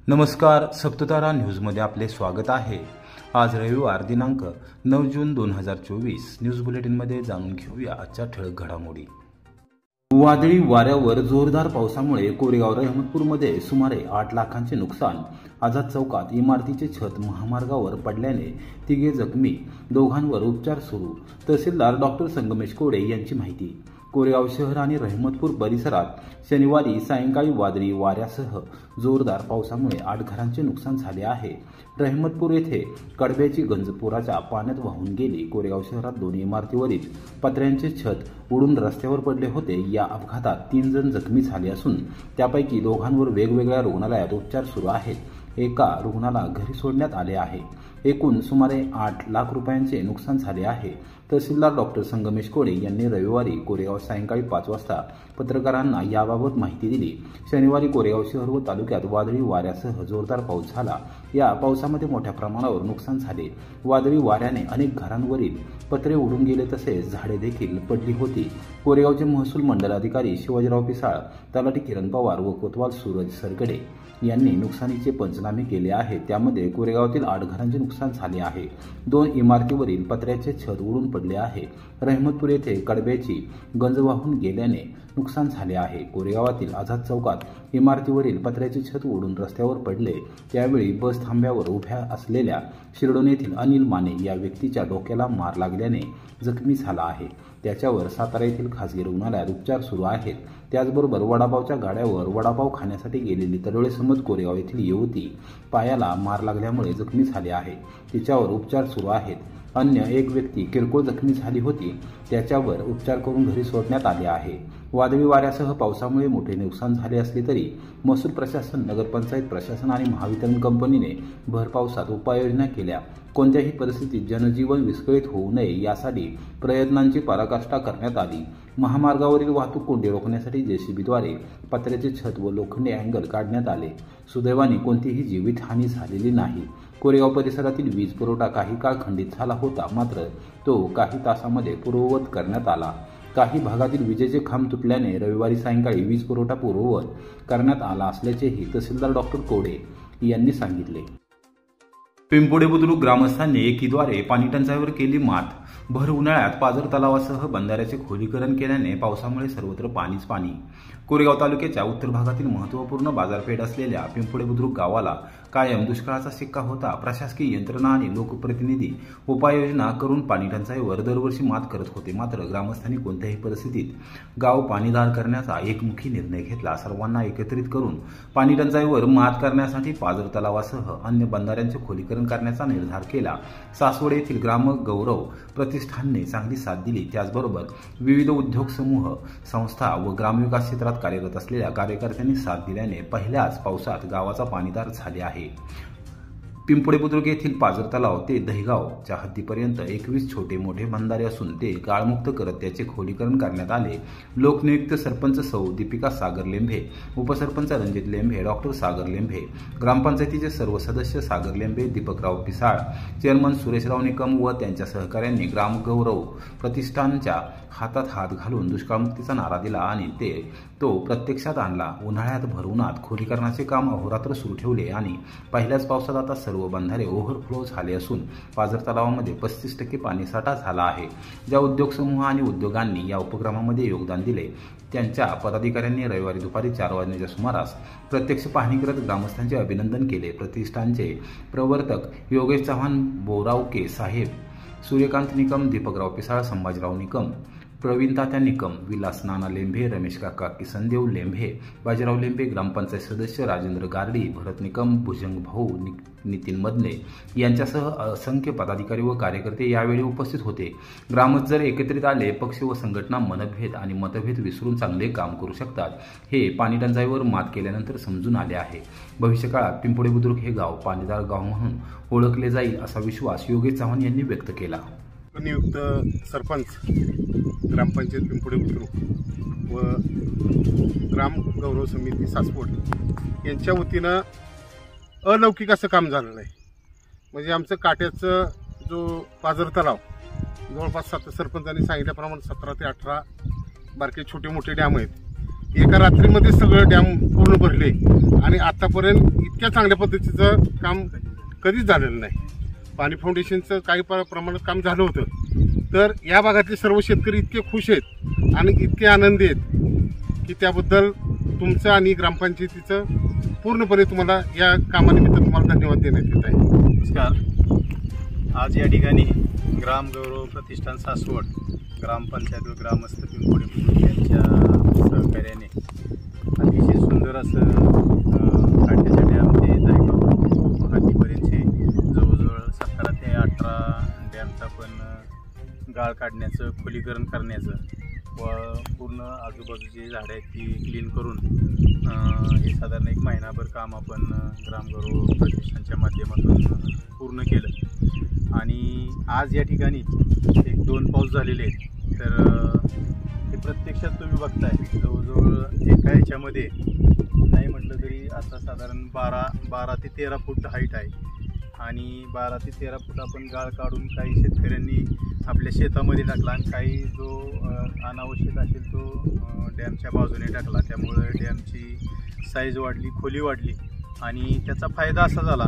नमस्कार, सप्ततारा न्यूजमध्ये आपले स्वागत आहे। आज रविवार दिनांक 9 जून 2024 न्यूज बुलेटिनमध्ये जाणून घेऊया आजच्या ठळक घडामोडी। वादळी वाऱ्यावर जोरदार पावसामुळे कोरेगाव रहमतपूरमध्ये सुमारे 8 लाखांचे नुकसान। आझाद चौकात इमारतीचे छत महामार्गावर पडल्याने 3 जखमी, दोघांवर उपचार सुरू। तहसीलदार डॉक्टर संगमेश कोडे यांची माहिती। कोरेगाव शहर आणि रहमतपूर परिसरात शनिवारी सायंकाळी वादळी वाऱ्यासह जोरदार पावसामुळे 8 घरांचे नुकसान झाले आहे। रहमतपूर येथे कडब्याची गंज पुराच्या पाण्यात वाहून गेली। कोरेगाव शहरात 2 इमारतीवरील पत्र्यांचे छत उडून रस्त्यावर पडले होते। या अपघातात 3 जण जखमी झाले असून त्यापैकी दोघांवर वेगवेगळ्या रुग्णालयात उपचार सुरू आहेत। एका रुग्णाला घरी सोडण्यात आले आहे। एकूण सुमारे 8 लाख रुपयांचे नुकसान झाले आहे। तहसीलदार डॉक्टर संगमेश कोडे यांनी रविवारी कोरेगाव सायंकाळी 5 वाजता पत्रकारांना याबाबत माहिती दिली। शनिवारी कोरेगाव शहर व तालुक्यात वादळी वाऱ्यासह जोरदार पाऊस झाला। या पावसामध्ये मोठ्या प्रमाणावर नुकसान झाले। वादळी वाऱ्याने अनेक घरांवरील पत्रे उडून गेले तसेच झाडे देखील पडली होती। कोरेगावचे महसूल मंडल अधिकारी शिवाजीराव पिसाळ, तलाठी किरण पवार व कोतवाल सूरज सरगडे यांनी नुकसानीचे पंचनामे केले आहेत। त्यामध्ये कोरेगावातील 8 घरांचे नुकसान झाले आहे। 2 इमारतीवरील पत्र्याचे छत उडून पडले आहे। रहमतपूर येथे कडब्याची गंज वाहून गेल्याने नुकसान झाले आहे। कोरेगावातील आझाद चौकात इमारतीवरील पत्र्याचे छत उडून रस्त्यावर पडले। त्यावेळी बस थांब्यावर उभ्या असलेल्या शिरडोन येथील अनिल माने या व्यक्तीच्या डोक्याला मार लागल्याने जखमी झाला आहे। त्याच्यावर सातारा येथील खासगी रुग्णालयात उपचार सुरू आहेत। त्याचबरोबर वडापावच्या गाड्यावर वडापाव खाण्यासाठी गेलेली तडोळे समज कोरेगाव येथील युवती पायाला मार लागल्यामुळे जखमी झाली आहे। तिच्यावर उपचार सुरू आहेत। अन्य एक व्यक्ती किरकोळ जखमी झाली होती। त्याच्यावर उपचार करून घरी सोडण्यात आले आहे। वादळी वाऱ्यासह पावसामुळे मोठे नुकसान झाले असले तरी महसूल प्रशासन, नगरपंचायत प्रशासन आणि महावितरण कंपनीने भर पावसात उपाययोजना केल्या। कोणत्याही परिस्थितीत जनजीवन विस्कळीत होऊ नये यासाठी प्रयत्नांची पराकाष्ठा करण्यात आली। महामार्गावरील वाहतूक कोंडी रोखण्यासाठी जेसीबीद्वारे पत्र्याचे छत व लोखंडी अँगल काढण्यात आले। सुदैवाने कोणतीही जीवितहानी झालेली नाही। कोरेगाव परिसरातील वीज पुरवठा काही काळ खंडित झाला होता, मात्र तो काही तासांमध्ये पूर्ववत करण्यात आला। काही भागातील विजेचे खांब तुटल्याने रविवारी सायंकाळी वीज पुरवठा पूर्ववत करण्यात आला असल्याचेही तहसीलदार डॉक्टर कोडे यांनी सांगितले। पिंपोडे बुद्रुक ग्रामस्थांनी एकीद्वारे पाणी टंचाईवर केली मात। भर उन्हाळ्यात पाझर तलावासह बंधाऱ्याचे खोलीकरण केल्याने पावसामुळे सर्वत्र पाणीच पाणी। कोरेगाव तालुक्याच्या उत्तर भागातील महत्त्वपूर्ण बाजारपेठ असलेल्या पिंपोडे बुद्रुक गावाला कायम दुष्काळाचा शिक्का होता। प्रशासकीय यंत्रणा आणि लोकप्रतिनिधी उपाययोजना करून पाणी टंचाईवर दरवर्षी मात करत होते, मात्र ग्रामस्थांनी कोणत्याही परिस्थितीत गाव पाणीदार करण्याचा एकमुखी निर्णय घेतला। सर्वांना एकत्रित करून पाणी टंचाईवर मात करण्यासाठी पाझर तलावासह अन्य बंधाऱ्यांचे खोलीकरण करण्याचा निर्धार केला। सासवड येथील ग्राम गौरव प्रतिष्ठानने चांगली साथ दिली। त्याचबरोबर विविध उद्योग समूह, संस्था व ग्रामविकास क्षेत्रात कार्यरत असलेल्या कार्यकर्त्यांनी साथ दिल्याने पहिल्याच पावसात गावाचा पाणीदार झाले आहे। पिंपोडे बुद्रुक येथील पाझर तलाव ते दहिगावच्या हद्दीपर्यंत 21 छोटे मोठे बंधारे असून ते गाळमुक्त करत त्याचे खोलीकरण करण्यात आले। लोकनियुक्त सरपंच सौ दीपिका सागर लेंभे, उपसरपंच रणजित लेंभे, डॉक्टर सागर लेंभे, ग्रामपंचायतीचे सर्व सदस्य सागर लेंभे, दीपकराव पिसाळ, चेअरमन सुरेशराव निकम व त्यांच्या सहकाऱ्यांनी ग्रामगौरव प्रतिष्ठानच्या हातात हात घालून दुष्काळमुक्तीचा नारा दिला आणि तो प्रत्यक्षात आणला। उन्हाळ्यात भरउन्हात खोलीकरणाचे काम अहोरात्र सुरू ठेवले आणि पहिल्याच पावसात आता सर्व बंधारे ओव्हरफ्लो झाले असून पाझर तलावामध्ये 35% पाणीसाठा झाला आहे। ज्या उद्योग समूह आणि उद्योगांनी या उपक्रमामध्ये योगदान दिले त्यांच्या पदाधिकाऱ्यांनी रविवारी दुपारी 4 वाजण्याच्या सुमारास प्रत्यक्ष पाहणी करत ग्रामस्थांचे अभिनंदन केले। प्रतिष्ठानचे प्रवर्तक योगेश चव्हाण, बोरावके साहेब, सूर्यकांत निकम, दीपकराव पिसाळ, संभाजीराव निकम, प्रवीण तात्या निकम, विलास नाना लेंभे, रमेश काका किसनदेव लेंभे, बाजीराव लेंभे, ग्रामपंचायत सदस्य राजेंद्र गारडी, भरत निकम, भुजंग भाऊ, नितीन मदने यांच्यासह असंख्य पदाधिकारी व कार्यकर्ते यावेळी उपस्थित होते। ग्रामस्थ जर एकत्रित आले, पक्ष व संघटना मनभेद आणि मतभेद विसरून चांगले काम करू शकतात, हे पाणी टंचाईवर मात केल्यानंतर समजून आले आहे। भविष्यकाळात पिंपोडे बुद्रुक हे गाव पाणीदार गाव म्हणून ओळखले जाईल असा विश्वास योगेश चव्हाण यांनी व्यक्त केला। नियुक्त सरपंच ग्रामपंचायत पिंपोडे बुद्रुक व ग्राम गौरव समिती सासवड यांच्या वतीनं अलौकिक असं काम झालेलं आहे। म्हणजे आमचं काट्याचं जो पाझर तलाव जवळपास सरपंचांनी सांगितल्याप्रमाणे 17 ते 18 बारके छोटे मोठे डॅम आहेत। एका रात्रीमध्ये सगळं डॅम पूर्ण भरले आणि आतापर्यंत इतक्या चांगल्या पद्धतीचं काम कधीच झालेलं नाही. पाणी फाउंडेशनचं काही प्रमाणात काम झालं होतं. तर या भागातले सर्व शेतकरी इतके खुश आहेत आणि इतके आनंदी आहेत की त्याबद्दल तुमचं आणि ग्रामपंचायतीचं पूर्णपणे तुम्हाला या कामानिमित्त तुम्हाला धन्यवाद देण्यात येत आहे. नमस्कार. आज या ठिकाणी ग्राम गौरव प्रतिष्ठान सासवड, ग्रामपंचायत व ग्रामस्थ पिंपोडे बुद्रुक यांच्या सहकार्याने अतिशय सुंदर असं काट्याच्या डॅम ते जायगाव हातीपर्यंतचे जवळजवळ 17 ते 18 डॅमचा पण गाळ काढण्याचं, खोलीकरण करण्याचं व पूर्ण आजूबाजूची झाडं आहेत ती क्लीन करून हे साधारण 1 महिनाभर काम आपण ग्रामगौरव प्रतिष्ठानच्या माध्यमातून पूर्ण केलं. आणि आज या ठिकाणी 1-2 पाऊस झालेले आहेत. तर हे प्रत्यक्षात तुम्ही बघताय जवळजवळ एका ह्याच्यामध्ये नाही म्हटलं तरी आता साधारण 12 ते 13 फूट हाईट आहे आणि 12 ते 13 फूट आपण गाळ काढून काही शेतकऱ्यांनी आपल्या शेतामध्ये टाकला आणि काही जो अनावश्यक असेल तो डॅमच्या बाजूने टाकला. त्यामुळे डॅमची साईज वाढली, खोली वाढली आणि त्याचा फायदा असा झाला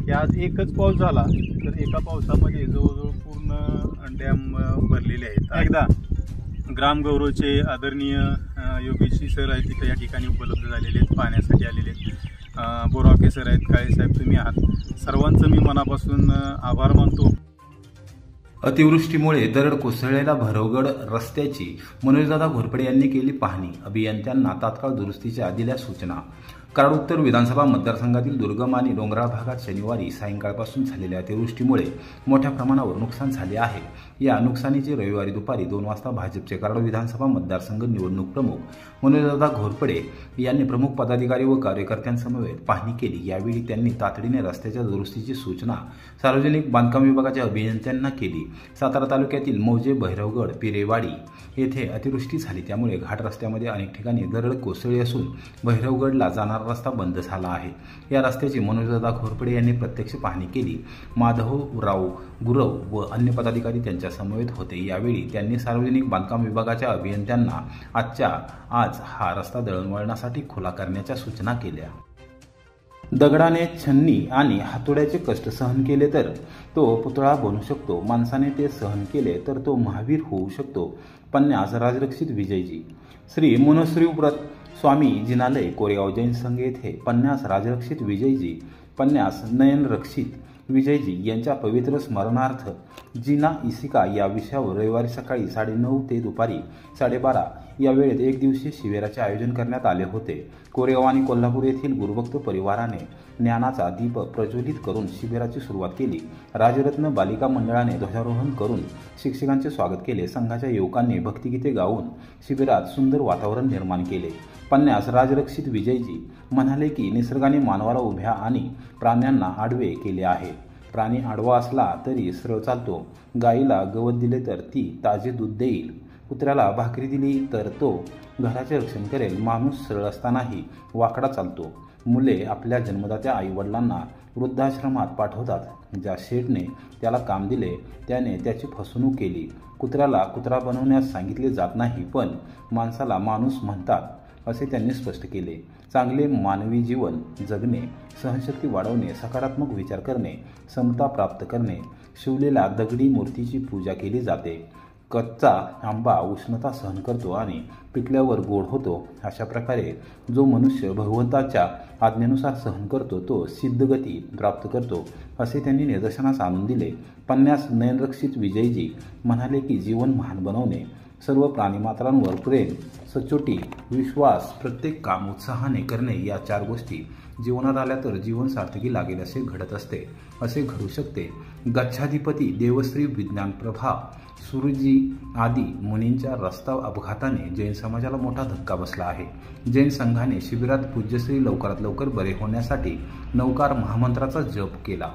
की आज एकच पाऊस झाला तर एका पावसामध्ये जवळजवळ पूर्ण डॅम भरलेले आहेत. एकदा ग्रामगौरवचे आदरणीय योगेशजी सर आहेत तिथे या ठिकाणी उपलब्ध झालेले आहेत, पाहण्यासाठी आलेले आहेत. बोरावके सर आहेत, काळे साहेब तुम्ही आहात, सर्वांचं मी मनापासून आभार मानतो. अतिवृष्टीमुळे दरड कोसळलेल्या भैरवगड रस्त्याची मनोजदादा घोरपडे यांनी केली पाहणी. अभियंत्यांना तात्काळ दुरुस्तीच्या दिल्या सूचना. कराड उत्तर विधानसभा मतदारसंघातील दुर्गम आणि डोंगराळ भागात शनिवारी सायंकाळपासून झालेल्या अतिवृष्टीमुळे मोठ्या प्रमाणावर नुकसान झाले आहे. या नुकसानीची रविवारी दुपारी 2 वाजता भाजपचे कराड विधानसभा मतदारसंघ निवडणूक प्रमुख मनोजदादा घोरपडे यांनी प्रमुख पदाधिकारी व कार्यकर्त्यांसमवेत पाहणी केली. यावेळी त्यांनी तातडीने रस्त्याच्या दुरुस्तीची सूचना सार्वजनिक बांधकाम विभागाच्या अभियंत्यांना केली. सातारा तालुक्यातील मौजे, भैरवगड, पिरेवाडी येथे अतिवृष्टी झाली त्यामुळे घाट रस्त्यामध्ये अनेक ठिकाणी दरड कोसळली असून भैरवगडला जाणारा रस्ता बंद झाला आहे. या रस्त्याची मनोजदादा घोरपडे यांनी प्रत्यक्ष पाहणी केली. माधवराव गुरव व अन्य पदाधिकारी त्यांच्या समवेत होते. यावेळी त्यांनी सार्वजनिक बांधकाम विभागाच्या अभियंत्यांना आज हा रस्ता दळणवळणासाठी खुला करण्याच्या सूचना केल्या. दगडाने, छन्नी आणि हातोड्याचे कष्ट सहन केले तर तो पुतळा बनू शकतो. माणसाने ते सहन केले तर तो महावीर होऊ शकतो. पन्यास राजरक्षित विजयजी. श्री मनोश्री व्रत स्वामी जिनालय, कोरेगाव जैन संघ येथे पन्यास राजरक्षित विजयजी, पन्यास नयनरक्षित विजयजी यांच्या पवित्र स्मरणार्थ जिना इसिका या विषयावर रविवारी सकाळी 9:30 ते दुपारी 12:30 या वेळेत 1 दिवसीय शिबिराचे आयोजन करण्यात आले होते. कोरेगाव आणि कोल्हापूर येथील गुरुभक्त परिवाराने ज्ञानाचा दीप प्रज्वलित करून शिबिराची सुरुवात केली. राजरत्न बालिका मंडळाने ध्वजारोहण करून शिक्षकांचे स्वागत केले. संघाच्या युवकांनी भक्तिगीते गाऊन शिबिरात सुंदर वातावरण निर्माण केले. पन्यास राजरक्षित विजयजी म्हणाले की निसर्गाने मानवाला उभ्या आणि प्राण्यांना आडवे केले आहे. प्राणी आडवा असला तरी सरळ चालतो. गाईला गवत दिले तर ती ताजे दूध देईल. कुत्र्याला भाकरी दिली तर तो घराचे रक्षण करेल. माणूस सरळ असतानाही वाकडा चालतो. मुले आपल्या जन्मदात्या आईवडिलांना वृद्धाश्रमात पाठवतात. ज्या शेठने त्याला काम दिले त्याने त्याची फसवणूक केली. कुत्र्याला कुत्रा बनवण्यास सांगितले जात नाही पण माणसाला माणूस म्हणतात असे त्यांनी स्पष्ट केले. चांगले मानवी जीवन जगणे, सहनशक्ती वाढवणे, सकारात्मक विचार करणे, समता प्राप्त करणे. शिवलेल्या दगडी मूर्तीची पूजा केली जाते. कच्चा आंबा उष्णता सहन करतो आणि पिकल्यावर गोड होतो. अशा प्रकारे जो मनुष्य भगवंताच्या आज्ञेनुसार सहन करतो तो सिद्धगती प्राप्त करतो असे त्यांनी निदर्शनास आणून दिले. पन्यास नयनरक्षित विजयजी म्हणाले की जीवन महान बनवणे, सर्व प्राणीमात्रांवर प्रेम, सचोटी, विश्वास, प्रत्येक काम उत्साहाने करणे या 4 गोष्टी जीवनात आल्या तर जीवन सार्थकी लागेल असे घडत असते, असे घडू शकते. गच्छाधिपती देवश्री विज्ञानप्रभा सुरजी आदी मुनींच्या रस्ता अपघाताने जैन समाजाला मोठा धक्का बसला आहे. जैन संघाने शिबिरात पूज्यश्री लवकरात लवकर बरे होण्यासाठी 9कार महामंत्राचा जप केला.